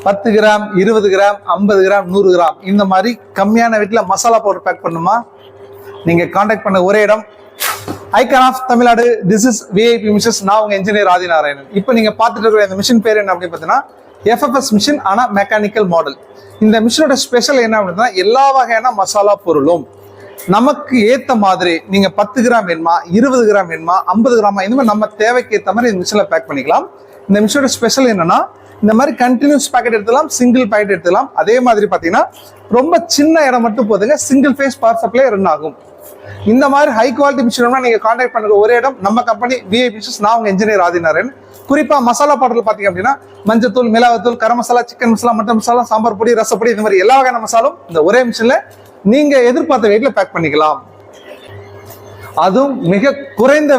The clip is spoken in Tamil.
10 கிராம் 20 கிராம் 50 கிராம் 100 கிராம் இந்த மாதிரி கம்மியான வீட்டில் மசாலா பவுடர் பேக் பண்ணுமா? நீங்க கான்டாக்ட் பண்ண ஒரே இடம் icon of Tamil Nadu. This is VIP machines. நான் உங்க இன்ஜினியர் ஆதிநாராயணன். இப்போ நீங்க பார்த்துட்டு இருக்கிற இந்த மிஷின் பேர் என்ன அப்படின்னு பார்த்தீங்கன்னா எஃப்எஃப்எஸ் மிஷின், ஆனா மெக்கானிக்கல் மாடல். இந்த மிஷினோட ஸ்பெஷல் என்ன அப்படின்னா எல்லா வகையான மசாலா பொருளும் நமக்கு ஏத்த மாதிரி நீங்க 10 கிராம் வேணுமா, 20 கிராம் வேணுமா, 50 கிராமா, இந்த மாதிரி நம்ம தேவைக்கு ஏற்ற மாதிரி இந்த மிஷினில் பேக் பண்ணிக்கலாம். இந்த மிஷினோட ஸ்பெஷல் என்னன்னா இந்த மாதிரி கண்டினியூஸ் பேக்கெட் எடுத்துக்கலாம், சிங்கிள் பேக்கெட் எடுத்துக்கலாம். அதே மாதிரி பாத்தீங்கன்னா ரொம்ப சின்ன இடம் மட்டும் போதுங்க, single phase power supply run ஆகும். இந்த மாதிரி ஹை குவாலிட்டி மிஷின் நீங்க கான்டாக்ட் பண்ணுற ஒரே இடம் நம்ம கம்பெனி விஐபி மிஷின்ஸ். நான் உங்க இன்ஜினியர் ஆதிநாராயணன். குறிப்பா மசாலா பவுடர்ல பாத்தீங்க அப்படின்னா மஞ்சத்தூள், மிளகாத்தூள், கரம் மசாலா, சிக்கன் மசாலா, மட்டன் மசாலா, சாம்பார் பொடி, ரசப்பொடி, இந்த மாதிரி எல்லா வகையான மசாலும் இந்த ஒரே மிஷின்ல நீங்க எதிர்பார்த்த வெயிட்ல பேக் பண்ணிக்கலாம். அதுவும் மிக குறைந்த